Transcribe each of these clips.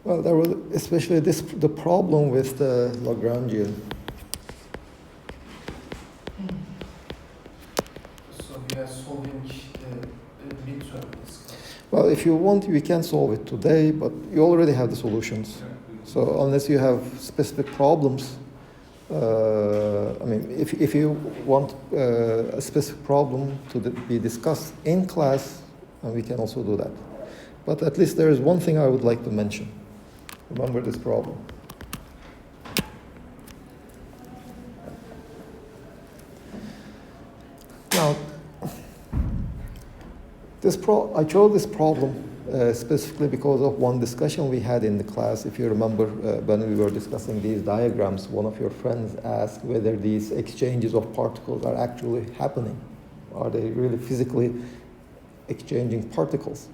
Well, there was especially the problem with the Lagrangian. So we are solving the midterm discussion. Well, if you want, we can solve it today, but you already have the solutions. So unless you have specific problems, I mean, if you want a specific problem to be discussed in class, we can also do that. But at least there is one thing I would like to mention. Remember this problem. Now, I chose this problem specifically because of one discussion we had in the class. If you remember, when we were discussing these diagrams, one of your friends asked whether these exchanges of particles are actually happening. Are they really physically exchanging particles?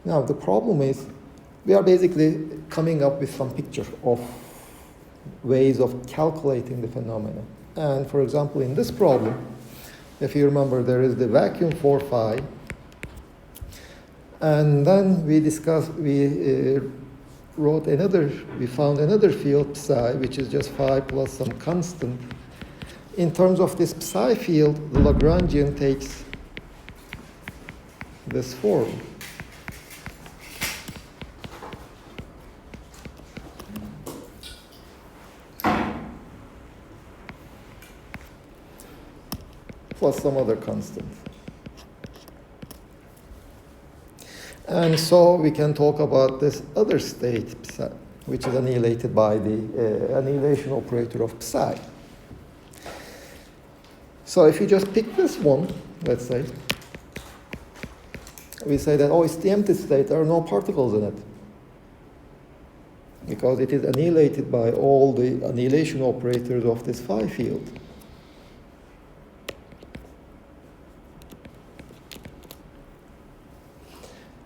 Now, the problem is we are basically coming up with some picture of ways of calculating the phenomena. And for example, in this problem, if you remember, there is the vacuum for phi. And then we found another field psi, which is just phi plus some constant. In terms of this psi field, the Lagrangian takes this form. Plus some other constant. And so we can talk about this other state, psi, which is annihilated by the annihilation operator of psi. So if you just pick this one, let's say, we say that, oh, it's the empty state, there are no particles in it. Because it is annihilated by all the annihilation operators of this phi field.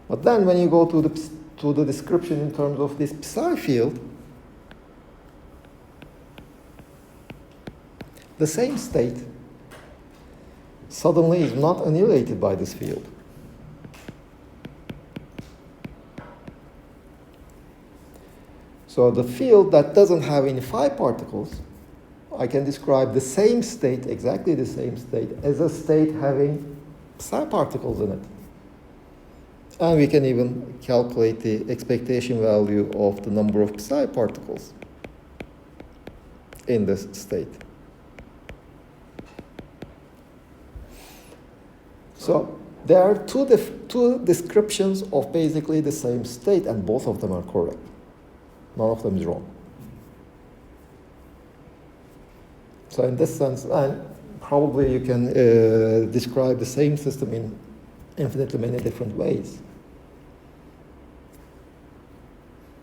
But then when you go to the description in terms of this psi field, the same state suddenly is not annihilated by this field. So the field that doesn't have any phi particles, I can describe the same state, exactly the same state, as a state having psi particles in it. And we can even calculate the expectation value of the number of psi particles in this state. So there are two descriptions of basically the same state, and both of them are correct. None of them is wrong. So in this sense, and probably you can describe the same system in infinitely many different ways.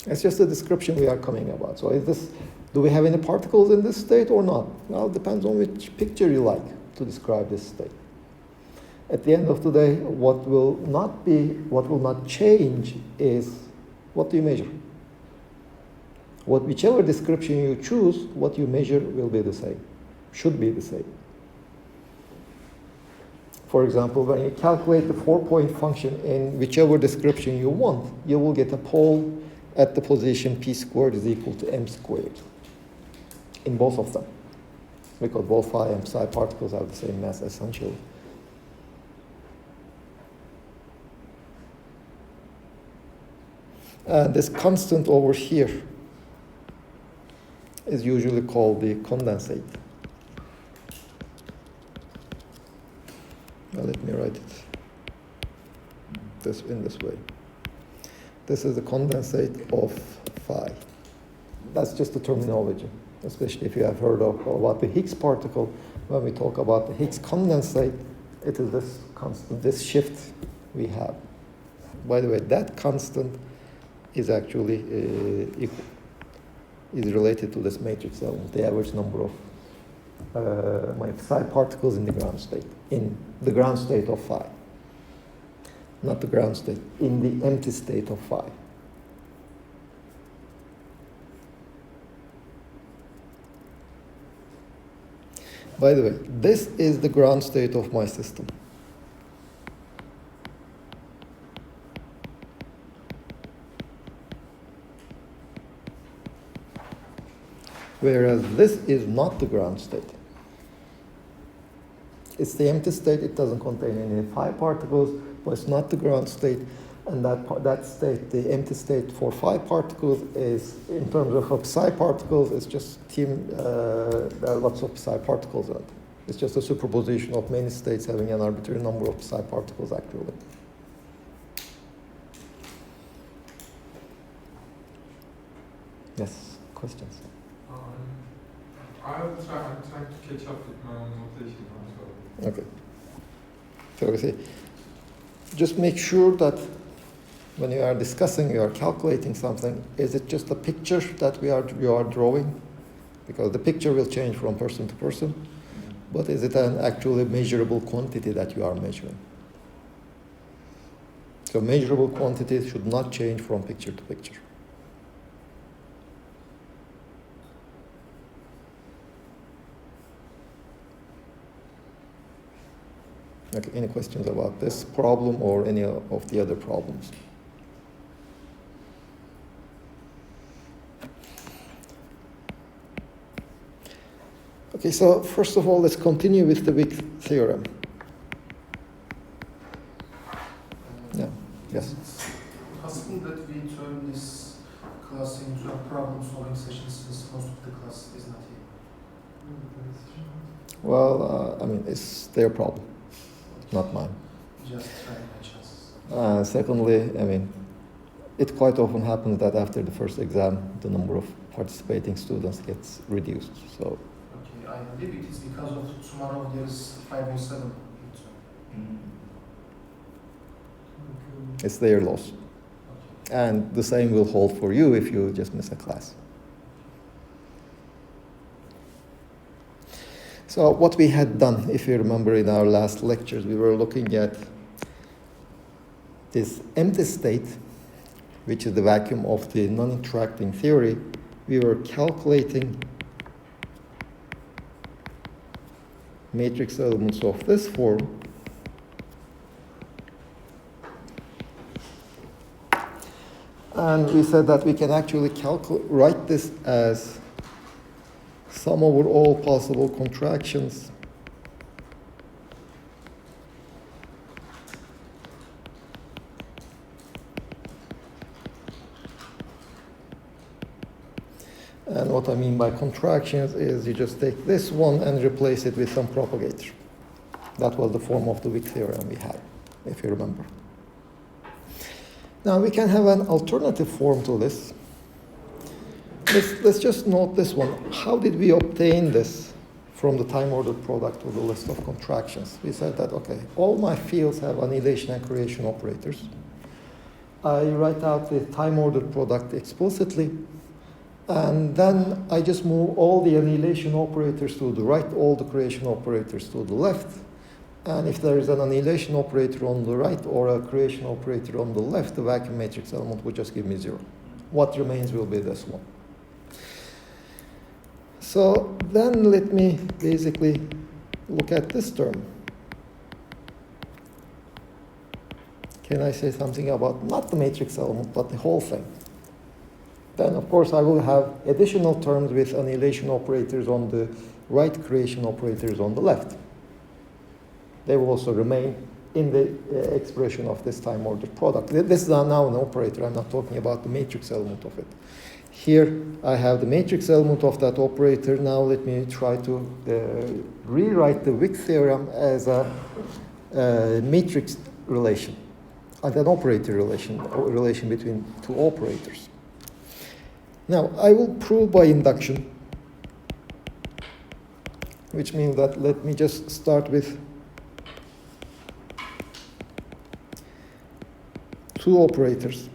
It's just a description we are coming about. So do we have any particles in this state or not? Well, it depends on which picture you like to describe this state. At the end of the day, what will not change is what do you measure? Whichever description you choose, what you measure will be the same, should be the same. For example, when you calculate the 4-point function in whichever description you want, you will get a pole at the position p squared is equal to m squared in both of them, because both phi and psi particles have the same mass essentially. And this constant over here is usually called the condensate. Now let me write it in this way. This is the condensate of phi. That's just the terminology, especially if you have heard about the Higgs particle. When we talk about the Higgs condensate, it is this constant, this shift we have. By the way, that constant is actually is related to this matrix element, the average number of my psi particles in the ground state of phi. Not the ground state, in the empty state of phi. By the way, this is the ground state of my system. whereas this is not the ground state. It's the empty state, it doesn't contain any phi particles, but it's not the ground state. And that state, the empty state for phi particles is, in terms of psi particles, it's just there are lots of psi particles in it. It's just a superposition of many states having an arbitrary number of psi particles actually. Yes, questions? I'm trying to catch up with my own notation. Okay. So we see, just make sure that when you are discussing, you are calculating something, is it just a picture that you are drawing? Because the picture will change from person to person. But is it an actually measurable quantity that you are measuring? So measurable quantities should not change from picture to picture. Okay, any questions about this problem or any of the other problems? Okay, so first of all, let's continue with the Wick theorem. Yeah, yes. It's possible that we turn this class into a problem-solving session since most of the class is not here. Well, I mean, it's their problem, not mine. Just trying my chances. Secondly, I mean, it quite often happens that after the first exam, the number of participating students gets reduced. So, Okay, I believe it is because of tomorrow there is 507 midterm. it's their loss. Okay. And the same will hold for you if you just miss a class. So what we had done, if you remember in our last lectures, we were looking at this empty state, which is the vacuum of the non-interacting theory. We were calculating matrix elements of this form. And we said that we can actually write this as sum over all possible contractions and what I mean by contractions is you just take this one and replace it with some propagator. That was the form of the Wick theorem we had, if you remember. Now we can have an alternative form to this. Let's just note this one. How did we obtain this from the time-ordered product to the list of contractions? We said that, okay, all my fields have annihilation and creation operators. I write out the time-ordered product explicitly, and then I just move all the annihilation operators to the right, all the creation operators to the left. And if there is an annihilation operator on the right or a creation operator on the left, the vacuum matrix element would just give me 0. What remains will be this one. So then let me basically look at this term. Can I say something about not the matrix element, but the whole thing? Then, of course, I will have additional terms with annihilation operators on the right, creation operators on the left. They will also remain in the expression of this time-ordered product. This is now an operator. I'm not talking about the matrix element of it. Here, I have the matrix element of that operator. Now let me try to rewrite the Wick theorem as a matrix relation, and an operator relation between two operators. Now, I will prove by induction, which means that let me just start with two operators.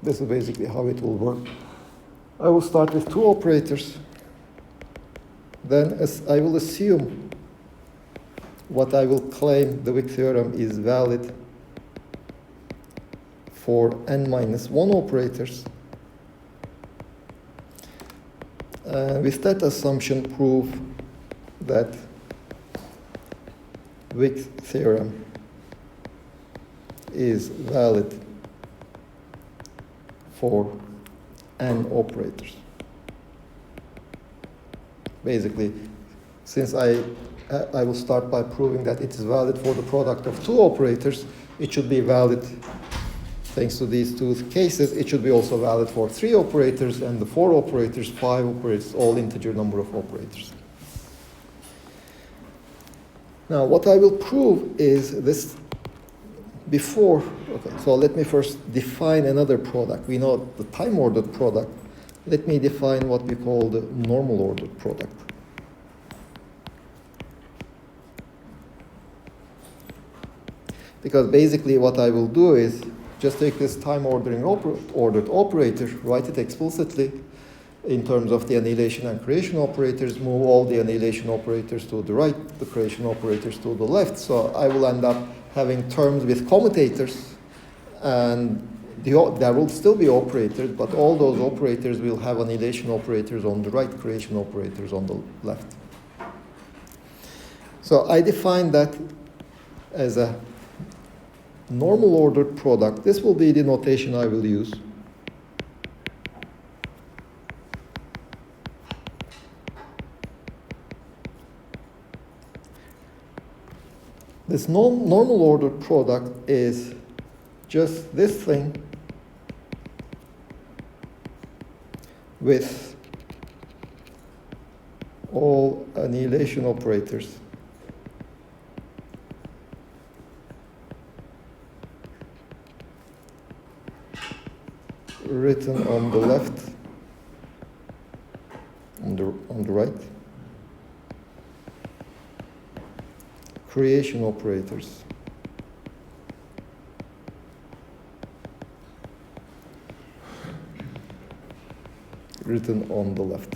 This is basically how it will work. I will start with two operators. Then I will assume what I will claim the Wick theorem is valid for n-1 operators. With that assumption, prove that Wick theorem is valid for n operators. Basically, since I will start by proving that it is valid for the product of two operators, it should be valid, thanks to these two cases, it should be also valid for three operators, and the four operators, five operators, all integer number of operators. Now, what I will prove is this before, okay, so let me first define another product. We know the time-ordered product. Let me define what we call the normal-ordered product. Because basically what I will do is just take this time-ordered operator, write it explicitly in terms of the annihilation and creation operators, move all the annihilation operators to the right, the creation operators to the left. So I will end up having terms with commutators, and there will still be operators, but all those operators will have annihilation operators on the right, creation operators on the left. So I define that as a normal ordered product. This will be the notation I will use. This normal ordered product is just this thing with all annihilation operators written on the left, on the right. Creation operators written on the left.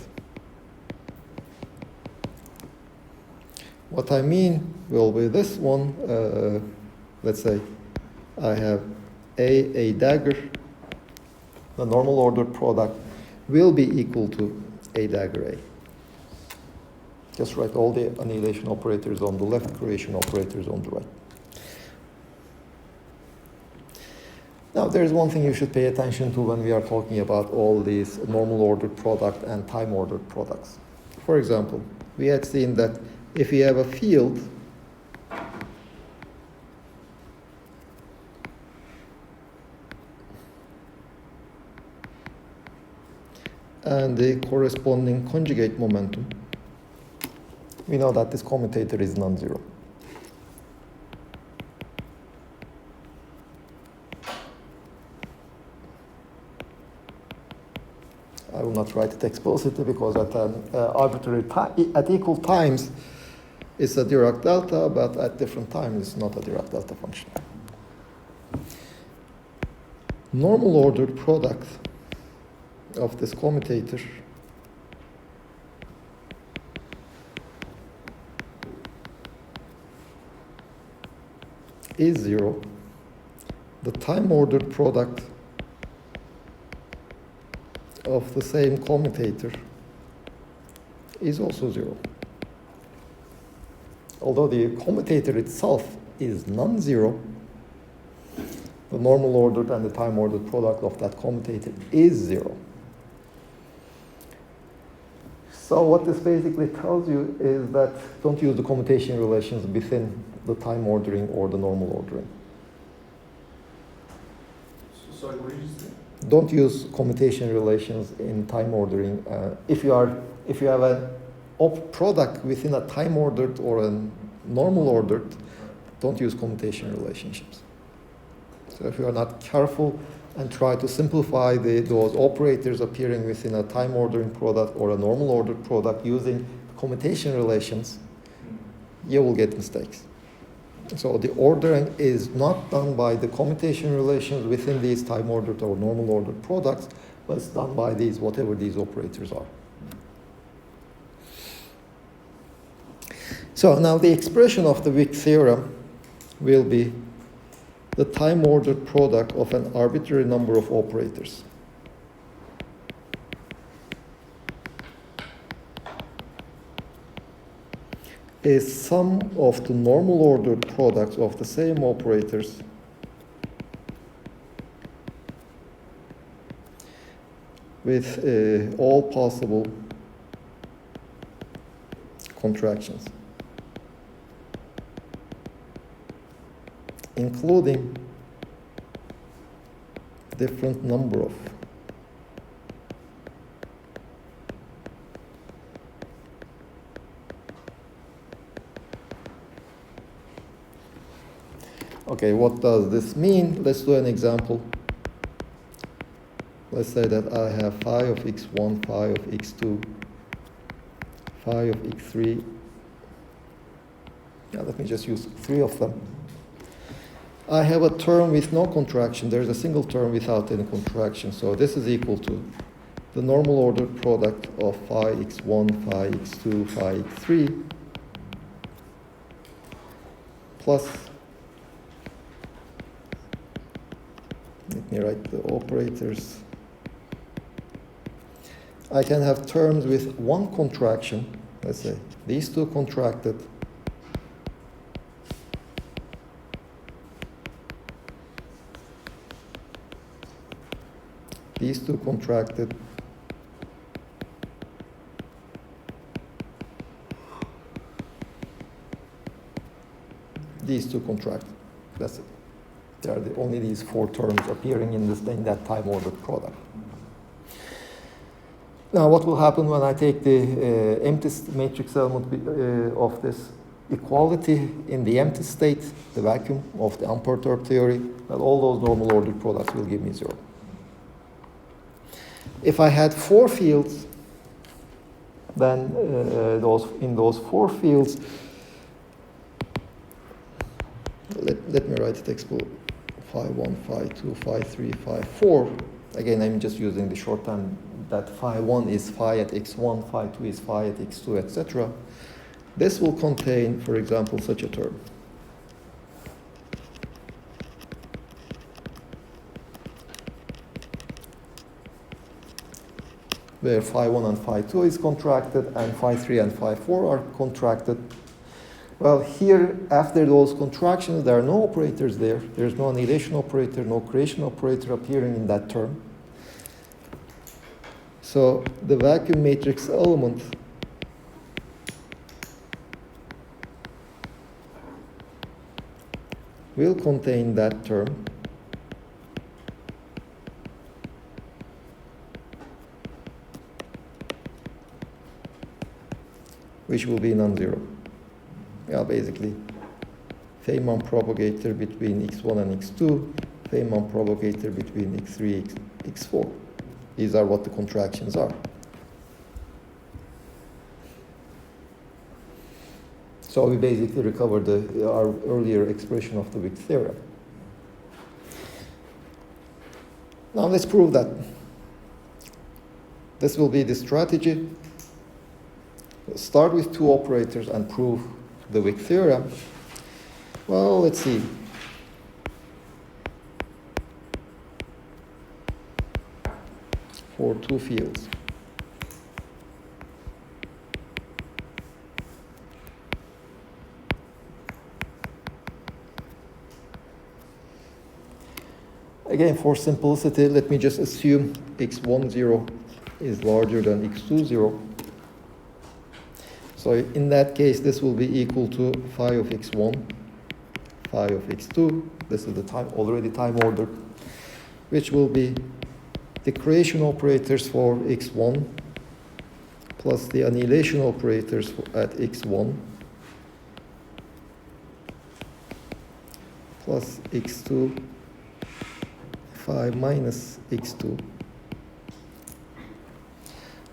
What I mean will be this one. Let's say I have a dagger. The normal ordered product will be equal to a dagger A. Just write all the annihilation operators on the left, creation operators on the right. Now, there's one thing you should pay attention to when we are talking about all these normal ordered product and time ordered products. For example, we had seen that if we have a field and the corresponding conjugate momentum, we know that this commutator is non-zero. I will not write it explicitly because at an arbitrary time, at equal times, it's a Dirac delta, but at different times, it's not a Dirac delta function. Normal ordered product of this commutator is zero. The time-ordered product of the same commutator is also zero. Although the commutator itself is non-zero, the normal-ordered and the time-ordered product of that commutator is zero. So what this basically tells you is that don't use the commutation relations within the time ordering or the normal ordering. Sorry, what did you say? Don't use commutation relations in time ordering. If you have a product within a time ordered or a normal ordered, don't use commutation relationships. So if you are not careful and try to simplify those operators appearing within a time ordering product or a normal ordered product using commutation relations, you will get mistakes. So the ordering is not done by the commutation relations within these time ordered or normal ordered products, but it's done by these, whatever these operators are. So now the expression of the Wick theorem will be the time-ordered product of an arbitrary number of operators. Is sum of the normal ordered products of the same operators with all possible contractions, including different number of Okay, what does this mean? Let's do an example. Let's say that I have phi of x1, phi of x2, phi of x3. Yeah, let me just use 3 of them. I have a term with no contraction. There's a single term without any contraction. So this is equal to the normal order product of phi x1, phi x2, phi x3 plus, let me write the operators. I can have terms with one contraction. Let's say these two contracted. These two contracted. These two contracted. That's it. There are only these 4 terms appearing in that time ordered product. Now, what will happen when I take the empty matrix element of this equality in the empty state, the vacuum of the unperturbed theory? Well, all those normal ordered products will give me 0. If I had 4 fields, then in those 4 fields, let me write it expo phi 1, phi 2, phi 3, phi 4. Again, I'm just using the shorthand that phi 1 is phi at x1, phi 2 is phi at x2, etc. This will contain, for example, such a term. Where phi 1 and phi 2 is contracted and phi 3 and phi 4 are contracted. Well, here, after those contractions, there are no operators there. There's no annihilation operator, no creation operator appearing in that term. So the vacuum matrix element will contain that term, which will be non-zero. Yeah, basically, Feynman propagator between x1 and x2, Feynman propagator between x3, x4. These are what the contractions are. So we basically recovered our earlier expression of the Wick theorem. Now let's prove that. This will be the strategy. Start with 2 operators and prove the Wick theorem. Well, let's see. For 2 fields. Again, for simplicity, let me just assume x10 is larger than x20. So in that case, this will be equal to phi of x1, phi of x2. This is the already time ordered, which will be the creation operators for x1 plus the annihilation operators at x1 plus x2 phi minus x2.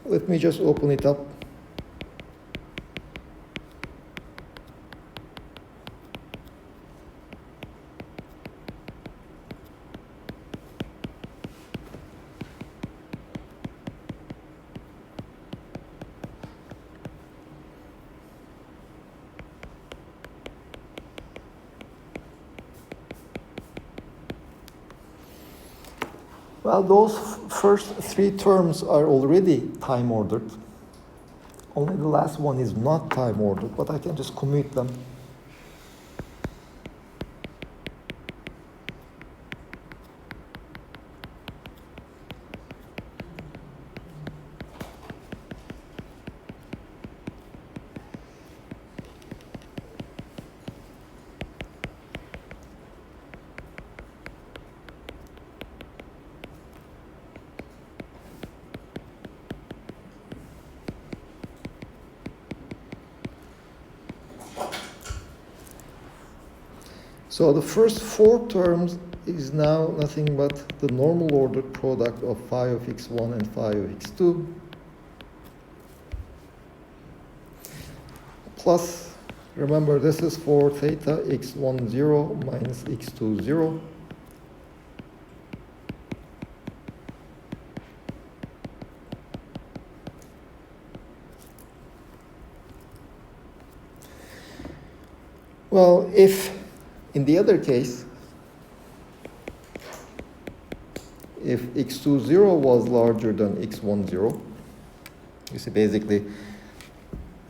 Let me just open it up. Well, those first 3 terms are already time ordered. Only the last one is not time ordered, but I can just commute them. So the first four terms is now nothing but the normal ordered product of phi of x1 and phi of x2 plus, remember this is for theta x1 0 minus x2 0 well, if in the other case, if x2 0 was larger than x1 0, you see basically,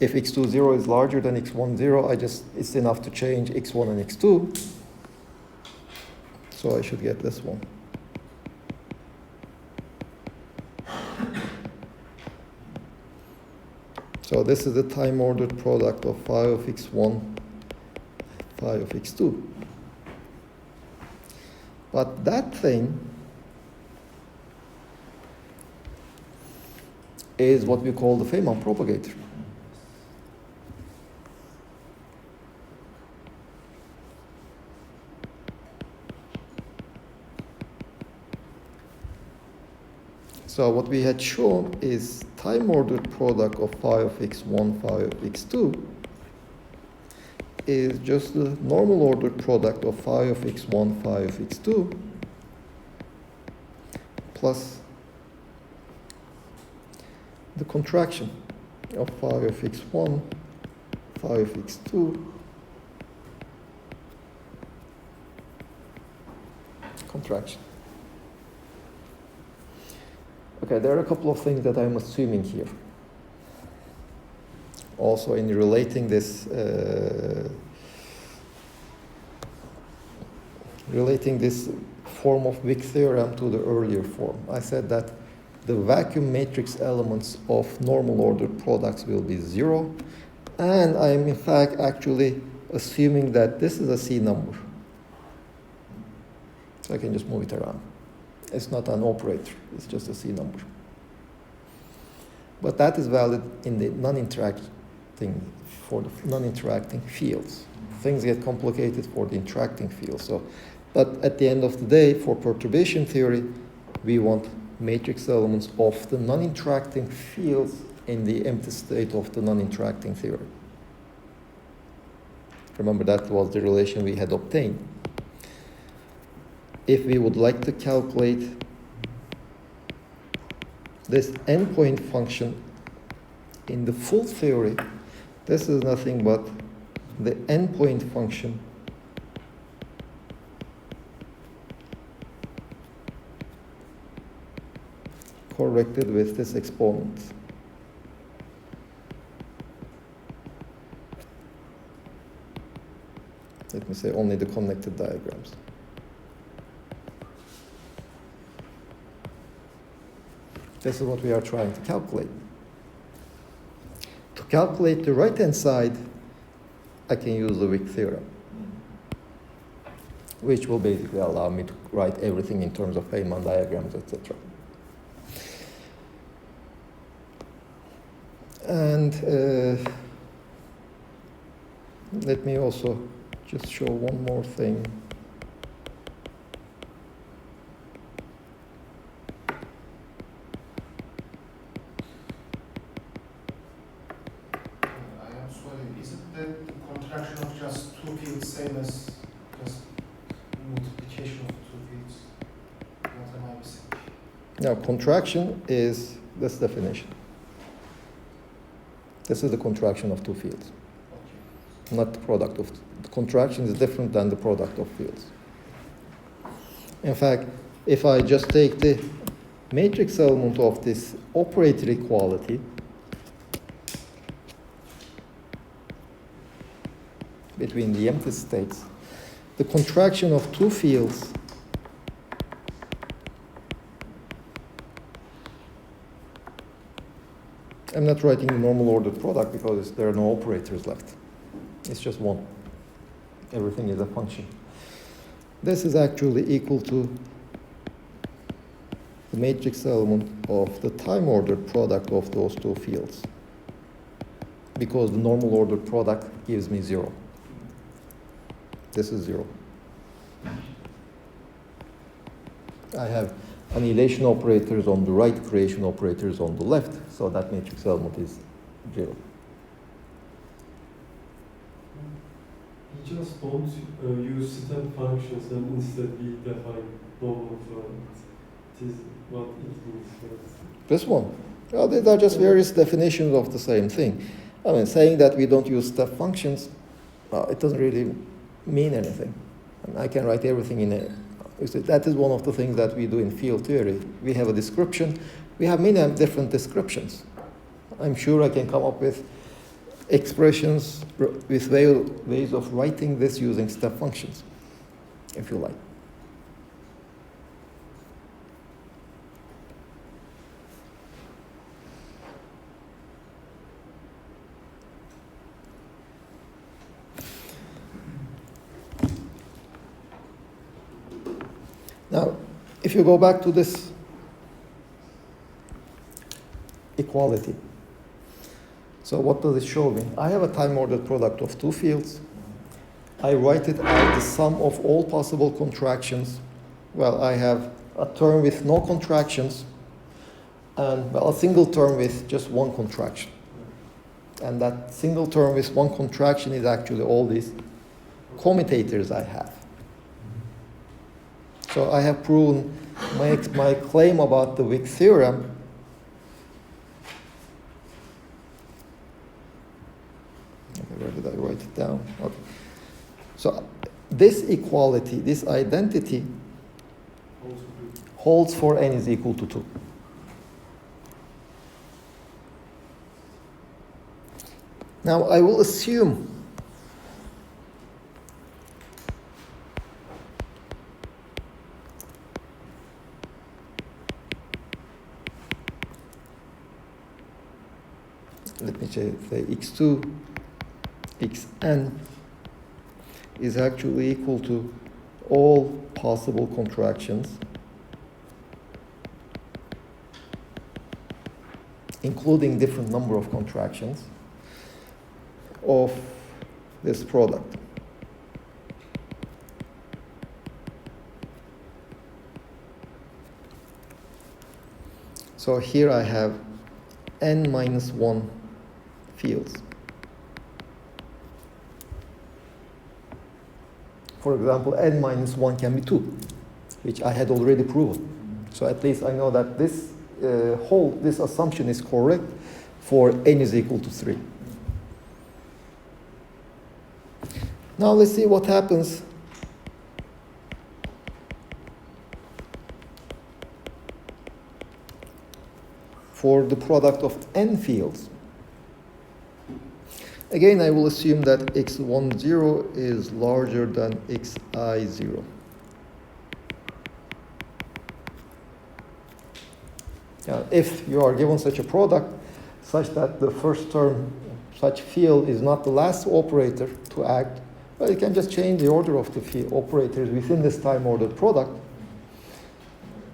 if x2 0 is larger than x1 0, it's enough to change x1 and x2. So I should get this one. So this is the time ordered product of phi of x1, phi of x2. But that thing is what we call the Feynman propagator. So what we had shown is time ordered product of phi of x1, phi of x2 is just the normal ordered product of phi of x1, phi of x2 plus the contraction of phi of x1, phi of x2 contraction. Okay, there are a couple of things that I'm assuming here. Also in relating this form of Wick theorem to the earlier form. I said that the vacuum matrix elements of normal ordered products will be 0, and I'm in fact actually assuming that this is a C number. So I can just move it around. It's not an operator, it's just a C number. But that is valid in the for the non-interacting fields. Things get complicated for the interacting fields. But at the end of the day, for perturbation theory, we want matrix elements of the non-interacting fields in the empty state of the non-interacting theory. Remember, that was the relation we had obtained. If we would like to calculate this endpoint function in the full theory, this is nothing but the endpoint function corrected with this exponent. Let me say only the connected diagrams. This is what we are trying to calculate. To calculate the right-hand side, I can use the Wick theorem, which will basically allow me to write everything in terms of Feynman diagrams, etc. And let me also just show one more thing. Same as just multiplication of two fields. What am I missing? Now, contraction is this definition. This is the contraction of two fields, Okay. not the product of. The contraction is different than the product of fields. In fact, if I just take the matrix element of this operator equality, between the empty states, the contraction of two fields I'm not writing the normal ordered product because there are no operators left. It's just one. Everything is a function. This is actually equal to the matrix element of the time ordered product of those two fields, because the normal ordered product gives me 0. This is 0. I have annihilation operators on the right, creation operators on the left, so that matrix element is 0. We just don't use step functions and instead we define normal flow. It is what it means. This one? Well, these are just various definitions of the same thing. I mean, saying that we don't use step functions, well, it doesn't really mean anything. And I can write everything in a... That is one of the things that we do in field theory. We have a description. We have many different descriptions. I'm sure I can come up with expressions with ways of writing this using step functions, if you like. Now, if you go back to this equality, so what does it show me? I have a time-ordered product of two fields. I write it as the sum of all possible contractions. Well, I have a term with no contractions and well, a single term with just one contraction. And that single term with one contraction is actually all these commutators I have. So I have proven my claim about the Wick theorem. Okay, where did I write it down? Okay. So this equality, this identity, holds for n is equal to 2. Now I will assume let me say x2, xn is actually equal to all possible contractions, including different number of contractions of this product. So here I have n minus 1 fields. For example, n minus 1 can be 2, which I had already proven. So at least I know that this this assumption is correct for n is equal to 3. Now let's see what happens for the product of n fields. Again, I will assume that x10 is larger than xi0. Now, if you are given such a product, such that the first term, such field is not the last operator to act, well, you can just change the order of the field operators within this time-ordered product.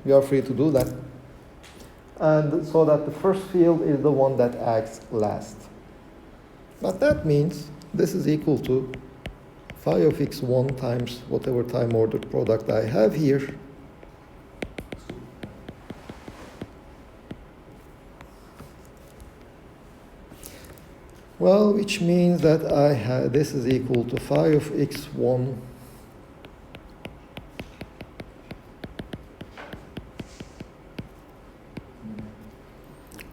You are free to do that. And so that the first field is the one that acts last. But that means this is equal to phi of x1 times whatever time-ordered product I have here. Well, which means that I have this is equal to phi of x1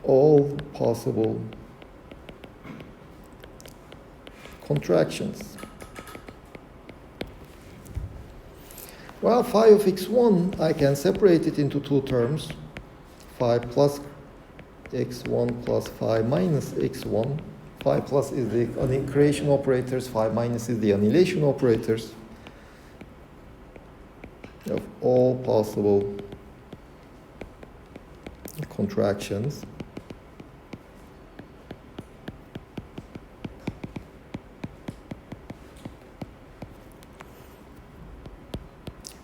all possible contractions. Well, phi of x1, I can separate it into two terms, phi plus x1 plus phi minus x1. Phi plus is the creation operators, phi minus is the annihilation operators of all possible contractions.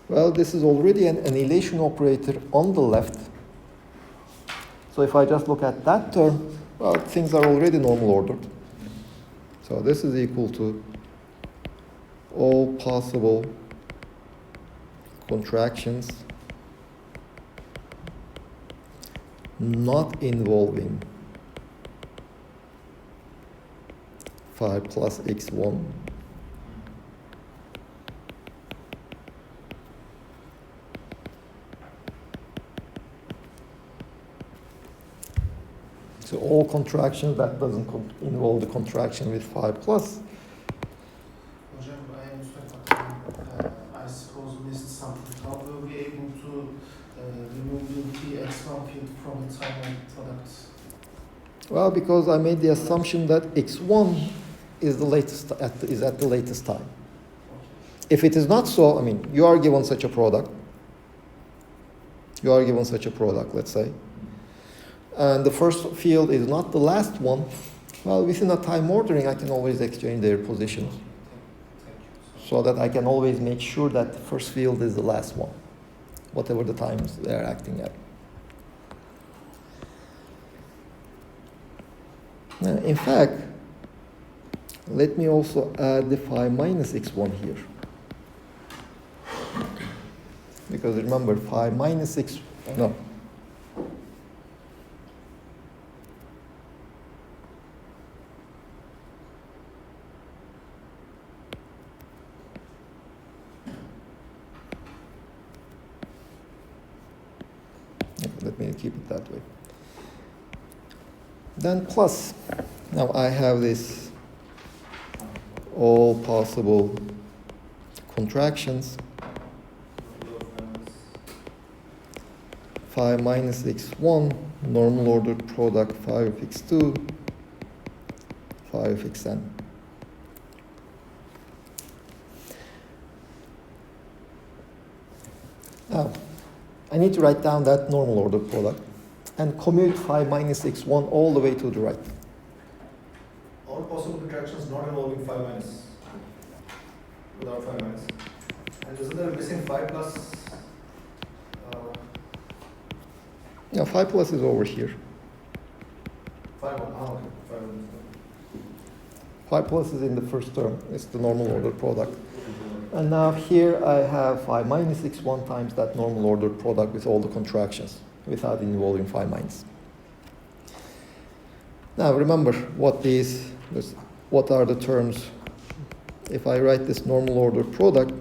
Well, this is already an annihilation operator on the left. So if I just look at that term, well, things are already normal ordered. So this is equal to all possible contractions not involving phi plus x1 so all contractions that doesn't involve the contraction with phi plus. Hocam, I understand, but I suppose missed something. How will we be able to remove the x1 field from the timeline product? Well, because I made the assumption that x1 is the latest is at the latest time. If it is not so, I mean, you are given such a product. You are given such a product, let's say, and the first field is not the last one. Well, within a time ordering, I can always exchange their positions, Thank you. so that I can always make sure that the first field is the last one, whatever the times they are acting at. Now, in fact, let me also add the phi minus x1 here. Because remember, phi minus x, no. Let me keep it that way. Then plus, now I have this all possible contractions phi minus x1, normal ordered product phi of x2, phi of xn. Now, I need to write down that normal ordered product and commute phi minus x1 all the way to the right. All possible contractions not involving phi minus, without phi minus. And isn't there a missing phi plus? Now, phi plus is over here. Phi 1, okay, phi 1. Phi plus is in the first term. It's the normal ordered product. And now here I have phi minus x1 times that normal ordered product with all the contractions without involving phi minus. Now remember what are the terms. If I write this normal ordered product,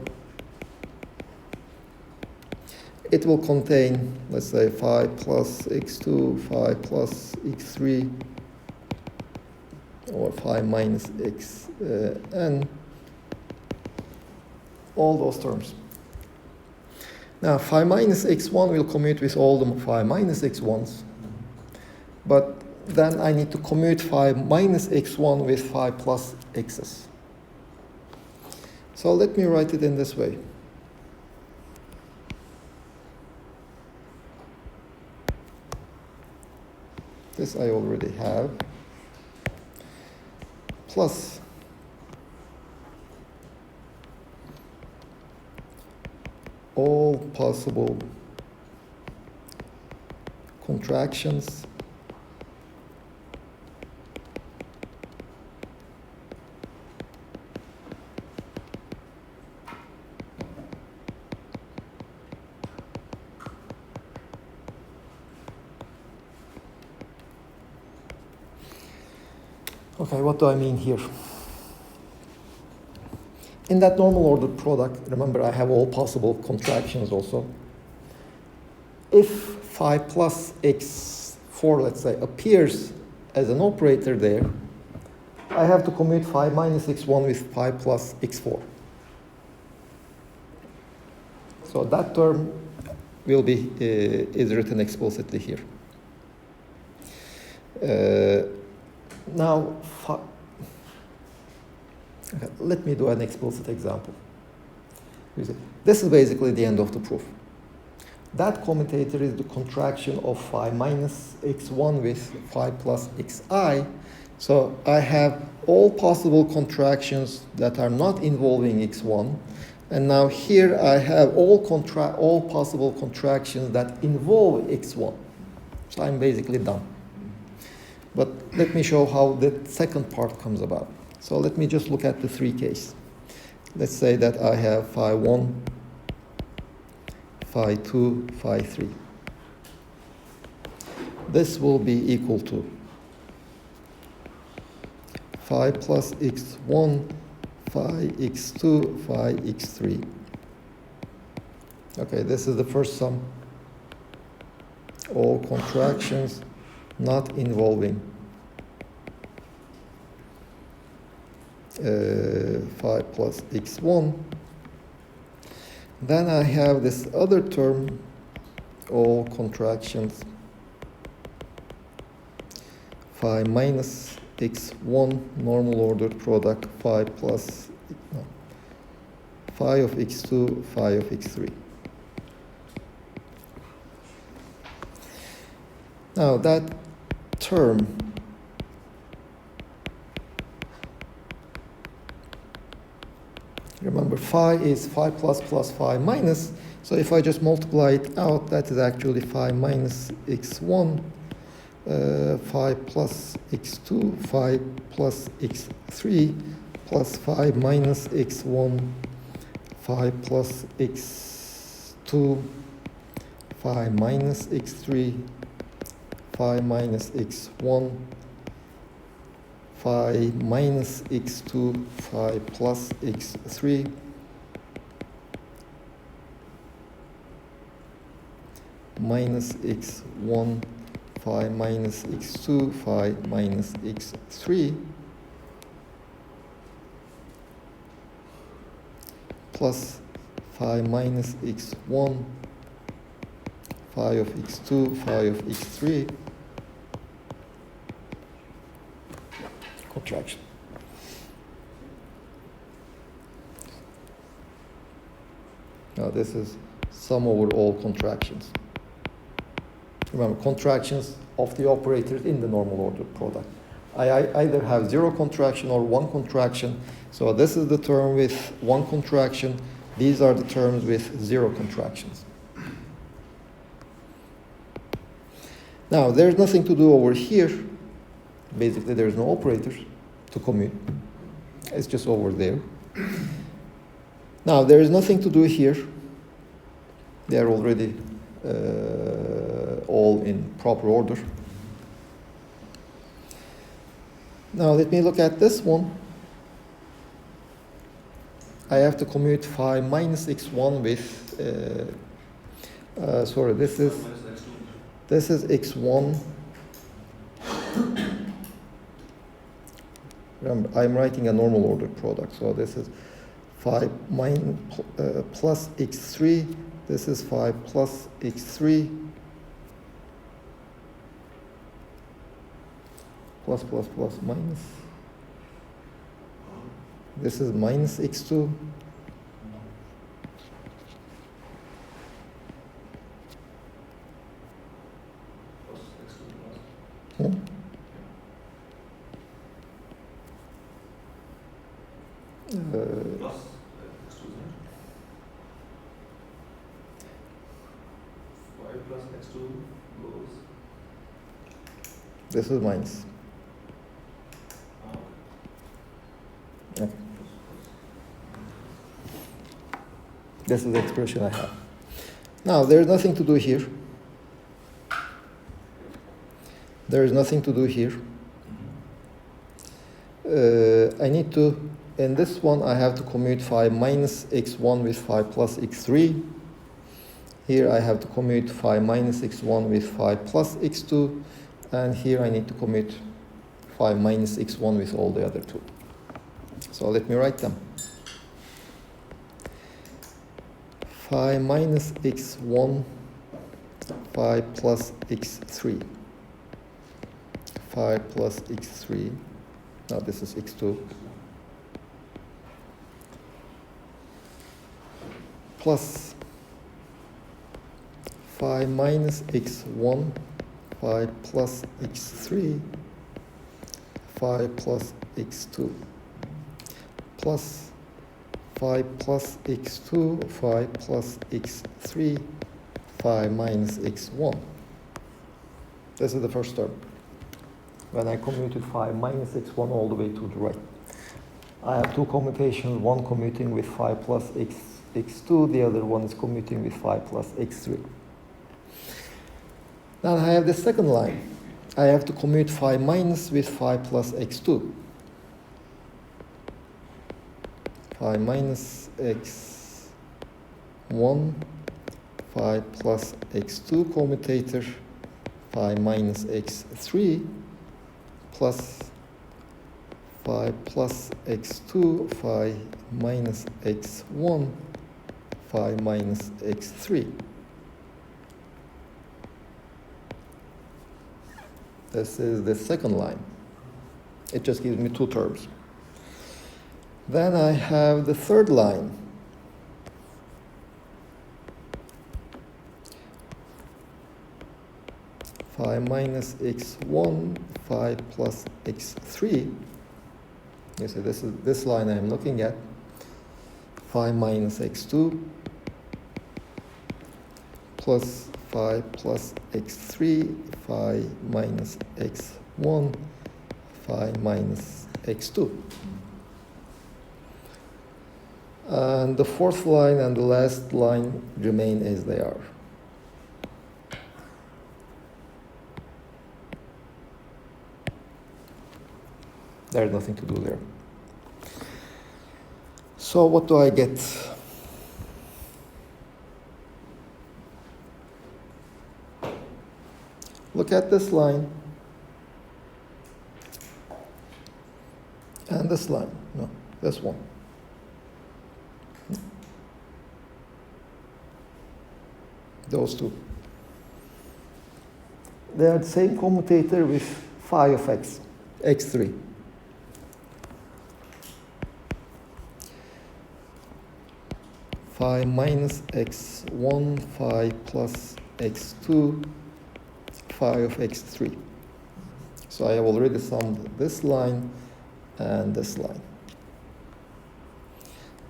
it will contain, let's say, phi plus x2, phi plus x3, or phi minus xn, all those terms. Now, phi minus x1 will commute with all the phi minus x1s, but then I need to commute phi minus x1 with phi plus x's. So let me write it in this way. This I already have, plus all possible contractions Okay, what do I mean here? In that normal ordered product, remember I have all possible contractions also. If phi plus x4, let's say, appears as an operator there, I have to commute phi minus x1 with phi plus x4. So that term will be is written explicitly here. Now, okay, let me do an explicit example. This is basically the end of the proof. That commutator is the contraction of phi minus x1 with phi plus xi. So I have all possible contractions that are not involving x1. And now here I have all possible contractions that involve x1. So I'm basically done. But let me show how the second part comes about. So let me just look at the three cases. Let's say that I have phi 1 phi 2, phi 3. This will be equal to phi plus x1, phi x2, phi x3. Okay, this is the first sum. All contractions not involving phi plus x1. Then I have this other term, all contractions phi minus x1 normal ordered product phi plus no, phi of x2, phi of x3. Now that term remember, phi is phi plus plus phi minus. So if I just multiply it out, that is actually phi minus x1, phi plus x2, phi plus x3, plus phi minus x1, phi plus x2, phi minus x3, phi minus x1, phi minus x2, phi plus x3, minus x1, phi minus x2, phi minus x3, plus phi minus x1, phi of x2, phi of x3, contraction. Now this is sum over all contractions. Remember, contractions of the operators in the normal ordered product. I either have 0 contraction or 1 contraction. So this is the term with 1 contraction. These are the terms with 0 contractions. Now, there's nothing to do over here. Basically, there's no operators to commute. It's just over there. Now, there is nothing to do here. They are already all in proper order. Now, let me look at this one. I have to commute phi minus x1 with, sorry, this is x1. Remember, I'm writing a normal ordered product, so this is phi plus x3, this is phi plus x3, plus plus plus minus. This is minus x2. Hmm? Plus x2, isn't it? Y plus x2 goes. This is minus. Okay. This is the expression I have. Now, there's nothing to do here. There is nothing to do here. I need to, in this one, I have to commute phi minus x1 with phi plus x3. Here I have to commute phi minus x1 with phi plus x2. And here I need to commute phi minus x1 with all the other two. So let me write them. Phi minus x1, phi plus x3. Phi plus x3. Now this is x2. Plus phi minus x1, phi plus x3, phi plus x2. Plus phi plus x2, phi plus x3, phi minus x1. This is the first term. When I commuted phi minus x1 all the way to the right. I have two commutations, one commuting with phi plus x2, the other one is commuting with phi plus x3. Now I have the second line. I have to commute phi minus with phi plus x2. Phi minus x1, phi plus x2 commutator, phi minus x3 plus phi plus x2, phi minus x1, phi minus x3. This is the second line. It just gives me two terms. Then I have the third line. Phi minus x1, phi plus x3. You see, this is this line I'm looking at. Phi minus x2 plus phi plus x3, phi minus x1, phi minus x2. And the fourth line and the last line remain as they are. There's nothing to do there. So what do I get? Look at this line and this line. No, this one. Those two. They are the same commutator with phi of x, x3. Phi minus x1, phi plus x2, phi of x3. So I have already summed this line and this line.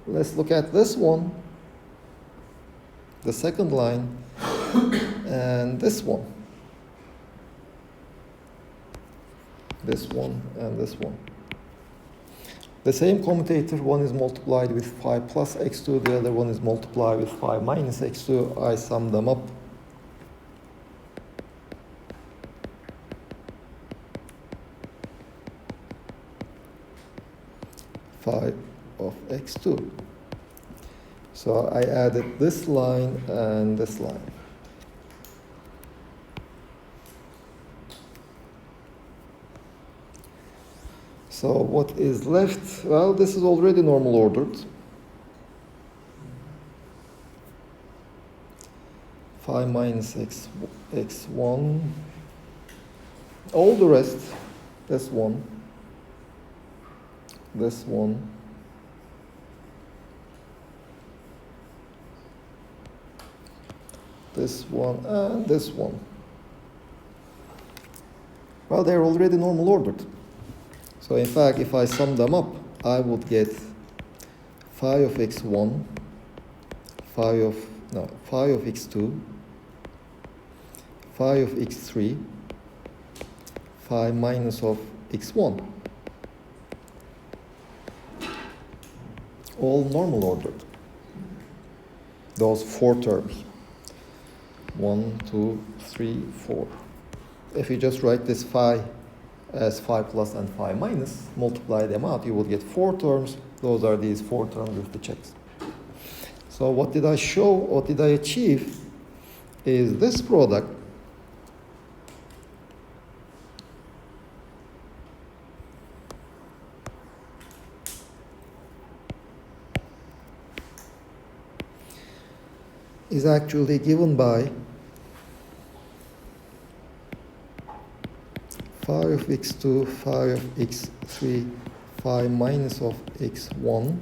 Let's look at this one, the second line, and this one. This one and this one. The same commutator, one is multiplied with phi plus x2, the other one is multiplied with phi minus x2. I sum them up. Phi of x2. So I added this line and this line. So what is left? Well, this is already normal ordered. Phi minus x1. All the rest, this one, this one, this one, and this one. Well, they're already normal ordered. So in fact, if I sum them up, I would get phi of x1, phi of x2, phi of x3, phi minus of x1. All normal ordered. Those four terms. 1, 2, 3, 4. If you just write this phi as phi plus and phi minus, multiply them out, you will get four terms. Those are these four terms with the checks. So what did I show, what did I achieve, is this product is actually given by phi of x2, phi of x3, phi minus of x1,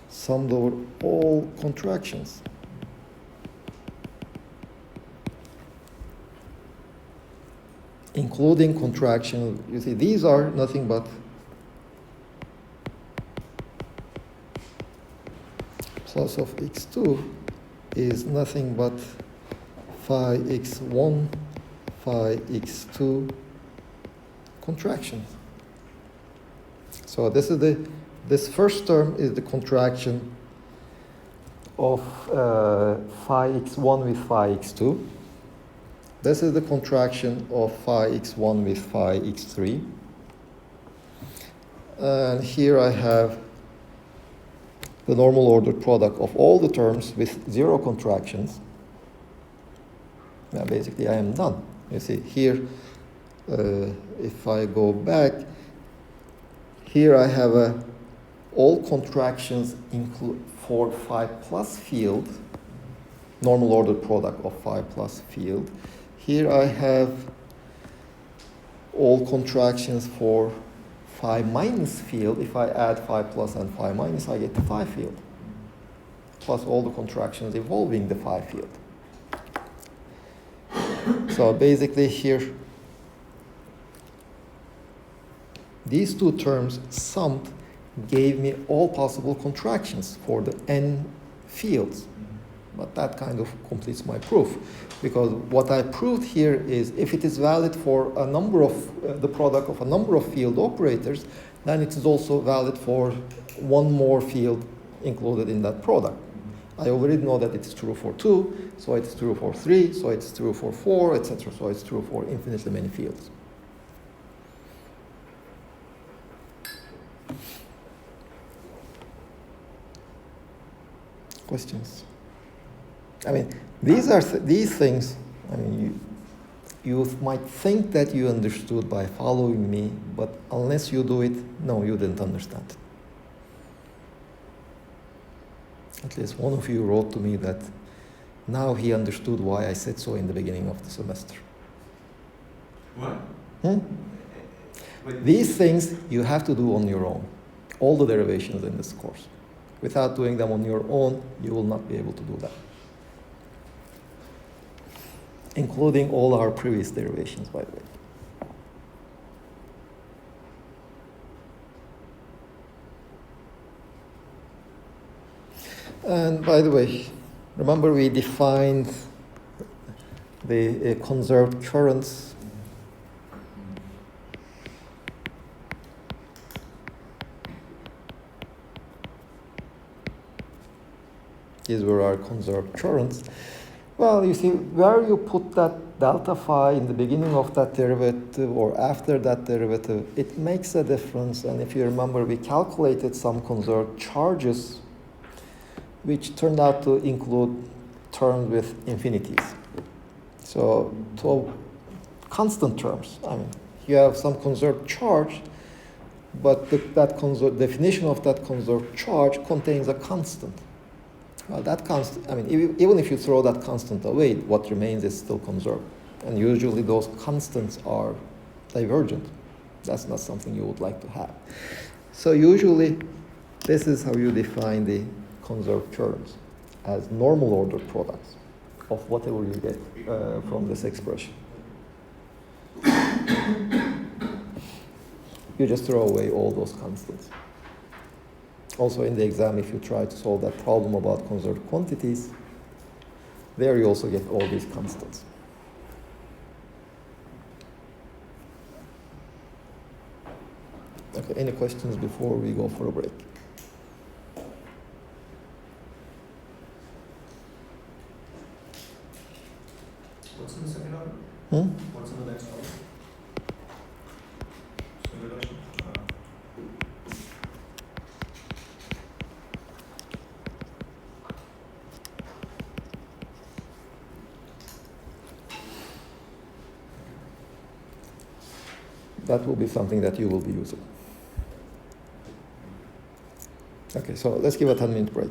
summed over all contractions. Including contraction, you see, these are nothing but plus of x2 is nothing but phi x1, phi x2 contraction. So this first term is the contraction of phi x1 with phi x2. This is the contraction of phi x1 with phi x3. And here I have the normal ordered product of all the terms with zero contractions. Now basically I am done. You see here, if I go back, here I have all contractions for phi plus field, normal ordered product of phi plus field. Here I have all contractions for phi minus field. If I add phi plus and phi minus, I get the phi field, plus all the contractions involving the phi field. So basically here, these two terms summed gave me all possible contractions for the n fields. But that kind of completes my proof, because what I proved here is if it is valid for a number of the product of a number of field operators, then it is also valid for one more field included in that product. I already know that it's true for 2, so it's true for 3, so it's true for 4, etc. So it's true for infinitely many fields. Questions? I mean, these things, I mean, you might think that you understood by following me, but unless you do it, no, you didn't understand. At least one of you wrote to me that now he understood why I said so in the beginning of the semester. What? These things you have to do on your own, all the derivations in this course. Without doing them on your own, you will not be able to do that. Including all our previous derivations, by the way. And by the way, remember we defined the conserved currents. These were our conserved currents. Well, you see, where you put that delta phi in the beginning of that derivative or after that derivative, it makes a difference. And if you remember, we calculated some conserved charges, which turned out to include terms with infinities. So constant terms. I mean, you have some conserved charge, but that definition of that conserved charge contains a constant. Well, that constant, I mean, even if you throw that constant away, what remains is still conserved. And usually those constants are divergent. That's not something you would like to have. So usually, this is how you define the conserved terms, as normal ordered products of whatever you get from this expression. You just throw away all those constants. Also in the exam, if you try to solve that problem about conserved quantities, there you also get all these constants. Okay, any questions before we go for a break? What's in the second order? What's in the next order? Simulation. That will be something that you will be using. Okay, so let's give a 10-minute break.